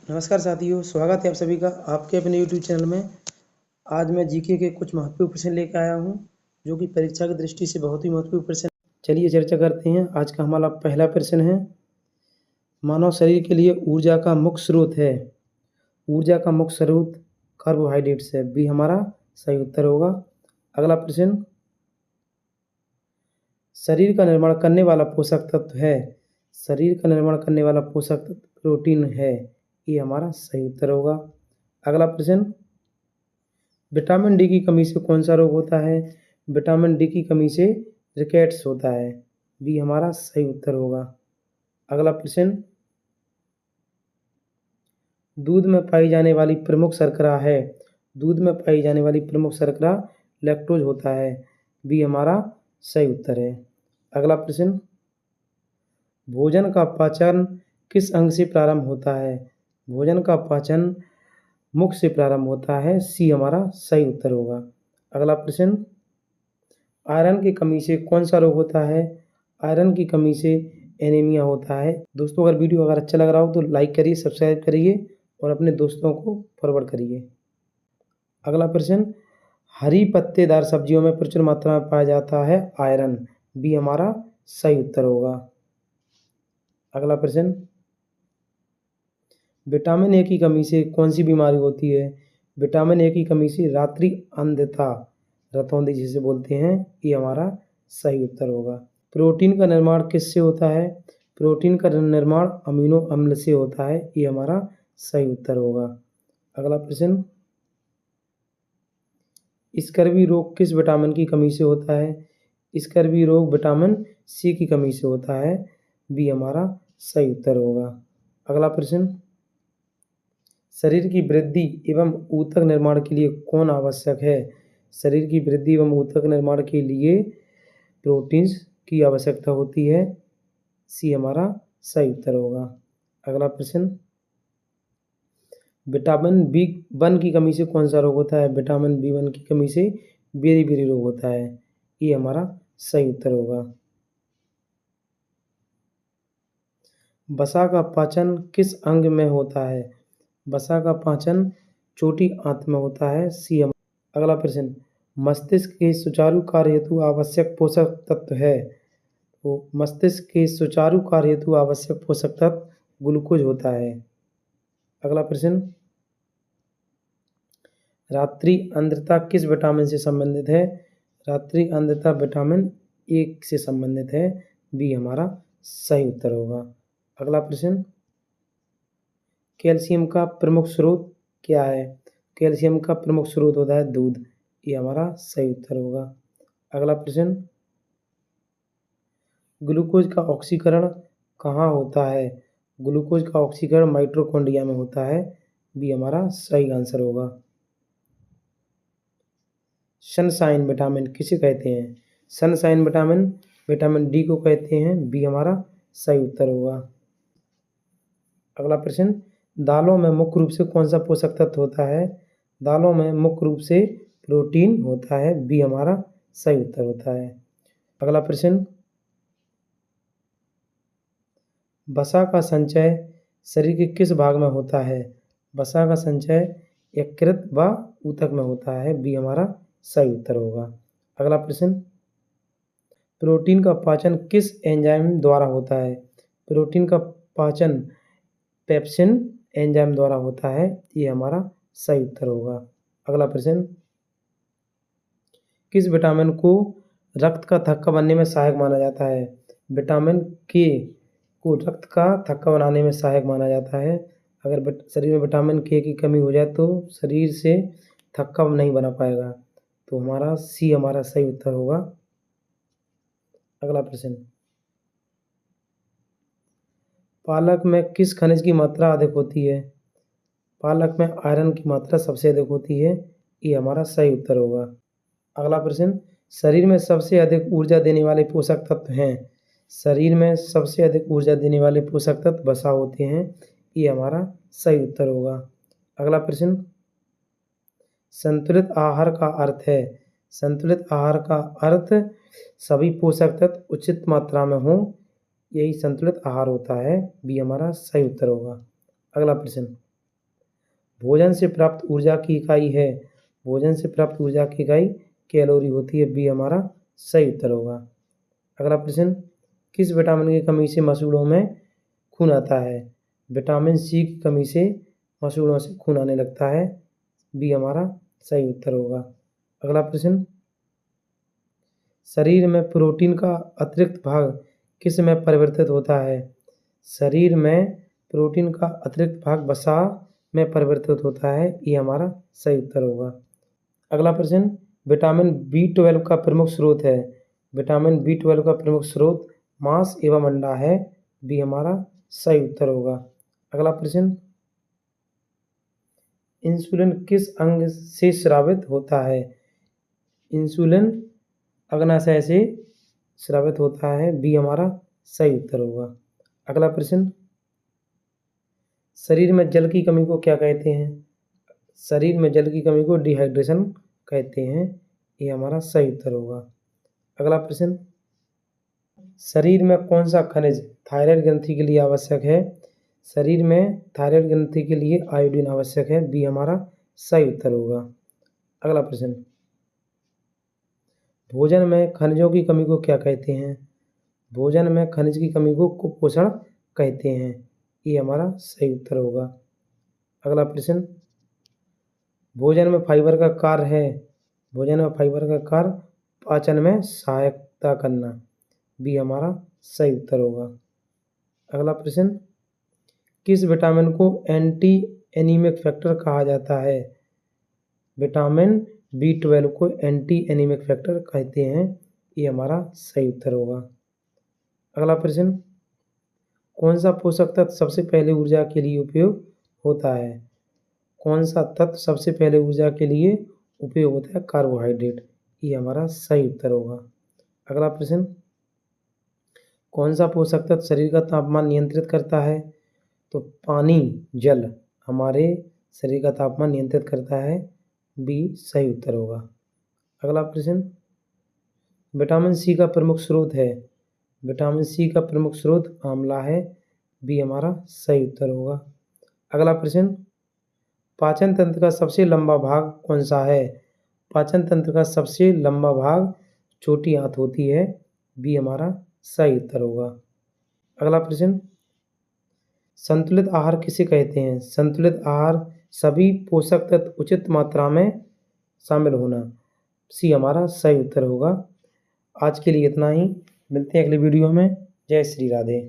नमस्कार साथियों, स्वागत है आप सभी का आपके अपने YouTube चैनल में। आज मैं जीके के कुछ महत्वपूर्ण प्रश्न लेकर आया हूं, जो कि परीक्षा की दृष्टि से बहुत ही महत्वपूर्ण प्रश्न। चलिए चर्चा करते हैं। आज का हमारा पहला प्रश्न है, मानव शरीर के लिए ऊर्जा का मुख्य स्रोत है। ऊर्जा का मुख्य स्रोत कार्बोहाइड्रेट्स है। बी हमारा सही उत्तर होगा। अगला प्रश्न, शरीर का निर्माण करने वाला पोषक तत्व है। शरीर का निर्माण करने वाला पोषक तत्व प्रोटीन है। ये हमारा सही उत्तर होगा। अगला प्रश्न, विटामिन डी की कमी से कौन सा रोग होता है। विटामिन डी की कमी से रिकेट्स होता है। बी हमारा सही उत्तर होगा। अगला प्रश्न, दूध में पाई जाने वाली प्रमुख शर्करा है। दूध में पाई जाने वाली प्रमुख शर्करा लैक्टोज होता है। बी हमारा सही उत्तर है। अगला प्रश्न, भोजन का पाचन किस अंग से प्रारंभ होता है। भोजन का पाचन मुख से प्रारंभ होता है। सी हमारा सही उत्तर होगा। अगला प्रश्न, आयरन की कमी से कौन सा रोग होता है। आयरन की कमी से एनीमिया होता है। दोस्तों, अगर वीडियो अगर अच्छा लग रहा हो तो लाइक करिए, सब्सक्राइब करिए और अपने दोस्तों को फॉरवर्ड करिए। अगला प्रश्न, हरी पत्तेदार सब्जियों में प्रचुर मात्रा में पाया जाता है आयरन। बी हमारा सही उत्तर होगा। अगला प्रश्न, विटामिन ए की कमी से कौन सी बीमारी होती है। विटामिन ए की कमी से रात्रि अंधता, रतौंधी जिसे बोलते हैं, ये हमारा सही उत्तर होगा। प्रोटीन का निर्माण किससे होता है। प्रोटीन का निर्माण अमीनो अम्ल से होता है। ये हमारा सही उत्तर होगा। अगला प्रश्न, स्कर्वी रोग किस विटामिन की कमी से होता है। स्कर्वी रोग विटामिन सी की कमी से होता है। बी हमारा सही उत्तर होगा। अगला प्रश्न, शरीर की वृद्धि एवं ऊतक निर्माण के लिए कौन आवश्यक है। शरीर की वृद्धि एवं ऊतक निर्माण के लिए प्रोटीन्स की आवश्यकता होती है। सी हमारा सही उत्तर होगा। अगला प्रश्न, विटामिन बी1 की कमी से कौन सा रोग होता है। विटामिन बी1 की कमी से बेरी रोग होता है। ये हमारा सही उत्तर होगा। वसा का पाचन किस अंग में होता है। वसा का पाचन छोटी आंत में होता है। सी अगला प्रश्न, मस्तिष्क के सुचारू कार्य हेतु आवश्यक पोषक तत्व है। तो मस्तिष्क के सुचारू कार्य हेतु आवश्यक पोषक तत्व ग्लूकोज होता है। अगला प्रश्न, रात्रि अंधता किस विटामिन से संबंधित है। रात्रि अंधता विटामिन ए से संबंधित है। बी हमारा सही उत्तर होगा। अगला प्रश्न, कैल्शियम का प्रमुख स्रोत क्या है। कैल्शियम का प्रमुख स्रोत होता है दूध। ये हमारा सही उत्तर होगा। अगला प्रश्न, ग्लूकोज का ऑक्सीकरण कहाँ होता है। ग्लूकोज का ऑक्सीकरण माइटोकॉन्ड्रिया में होता है। बी हमारा सही आंसर होगा। सनशाइन विटामिन किसे कहते हैं। सनशाइन विटामिन विटामिन डी को कहते हैं। बी हमारा सही उत्तर होगा। अगला प्रश्न, दालों में मुख्य रूप से कौन सा पोषक तत्व होता है। दालों में मुख्य रूप से प्रोटीन होता है। बी हमारा सही उत्तर होता है। अगला प्रश्न, वसा का संचय शरीर के किस भाग में होता है। वसा का संचय यकृत व ऊतक में होता है। बी हमारा सही उत्तर होगा। अगला प्रश्न, प्रोटीन का पाचन किस एंजाइम द्वारा होता है। प्रोटीन का पाचन पेप्सिन एंजाइम द्वारा होता है। ये हमारा सही उत्तर होगा। अगला प्रश्न, किस विटामिन को रक्त का थक्का बनने में सहायक माना जाता है। विटामिन के को रक्त का थक्का बनाने में सहायक माना जाता है। अगर शरीर में विटामिन के की कमी हो जाए तो शरीर से थक्का नहीं बना पाएगा। तो हमारा सी हमारा सही उत्तर होगा। अगला प्रश्न, पालक में किस खनिज की मात्रा अधिक होती है। पालक में आयरन की मात्रा सबसे अधिक होती है। ये हमारा सही उत्तर होगा। अगला प्रश्न, शरीर में सबसे अधिक ऊर्जा देने वाले पोषक तत्व हैं। शरीर में सबसे अधिक ऊर्जा देने वाले पोषक तत्व वसा होते हैं। ये हमारा सही उत्तर होगा। अगला प्रश्न, संतुलित आहार का अर्थ है। संतुलित आहार का अर्थ सभी पोषक तत्व उचित मात्रा में हों, यही संतुलित आहार होता है। बी हमारा सही उत्तर होगा। अगला प्रश्न, भोजन से प्राप्त ऊर्जा की इकाई है, भोजन से प्राप्त ऊर्जा की इकाई कैलोरी होती है। बी हमारा सही उत्तर होगा। अगला प्रश्न, किस विटामिन की कमी से मसूड़ों में खून आता है? विटामिन सी की कमी से मसूड़ों से खून आने लगता है। बी हमारा सही उत्तर होगा। अगला प्रश्न, शरीर में प्रोटीन का अतिरिक्त भाग किस में परिवर्तित होता है? शरीर में प्रोटीन का अतिरिक्त भाग वसा में परिवर्तित होता है। ये हमारा सही उत्तर होगा। अगला प्रश्न, विटामिन B12 का प्रमुख स्रोत है। विटामिन B12 का प्रमुख स्रोत मांस एवं अंडा है। बी हमारा सही उत्तर होगा। अगला प्रश्न, इंसुलिन किस अंग से स्रावित होता है? इंसुलिन अग्नाशय से स्रावित होता है। बी हमारा सही उत्तर होगा। अगला प्रश्न, शरीर में जल की कमी को क्या कहते हैं? शरीर में जल की कमी को डिहाइड्रेशन कहते हैं। ये हमारा सही उत्तर होगा। अगला प्रश्न, शरीर में कौन सा खनिज थायराइड ग्रंथि के लिए आवश्यक है? शरीर में थायराइड ग्रंथि के लिए आयोडीन आवश्यक है। बी हमारा सही उत्तर होगा। अगला प्रश्न, भोजन में खनिजों की कमी को क्या कहते हैं? भोजन में खनिज की कमी को कुपोषण कहते हैं। ये हमारा सही उत्तर होगा। अगला प्रश्न, भोजन में फाइबर का कार्य है। भोजन में फाइबर का कार्य पाचन में सहायता करना। बी हमारा सही उत्तर होगा। अगला प्रश्न, किस विटामिन को एंटी एनीमिक फैक्टर कहा जाता है? विटामिन B12 को एंटी एनीमिक फैक्टर कहते हैं। ये हमारा सही उत्तर होगा। अगला प्रश्न, कौन सा पोषक तत्व सबसे पहले ऊर्जा के लिए उपयोग होता है? कौन सा तत्व सबसे पहले ऊर्जा के लिए उपयोग होता है? कार्बोहाइड्रेट। ये हमारा सही उत्तर होगा। अगला प्रश्न, कौन सा पोषक तत्व शरीर का तापमान नियंत्रित करता है? तो पानी, जल हमारे शरीर का तापमान नियंत्रित करता है। बी सही उत्तर होगा। अगला प्रश्न, विटामिन सी का प्रमुख स्रोत है। विटामिन सी का प्रमुख स्रोत आंवला है। बी हमारा सही उत्तर होगा। अगला प्रश्न, पाचन तंत्र का सबसे लंबा भाग कौन सा है? पाचन तंत्र का सबसे लंबा भाग छोटी आंत होती है। बी हमारा सही उत्तर होगा। अगला प्रश्न, संतुलित आहार किसे कहते हैं? संतुलित आहार सभी पोषक तत्व उचित मात्रा में शामिल होना। सी हमारा सही उत्तर होगा। आज के लिए इतना ही, मिलते हैं अगले वीडियो में। जय श्री राधे।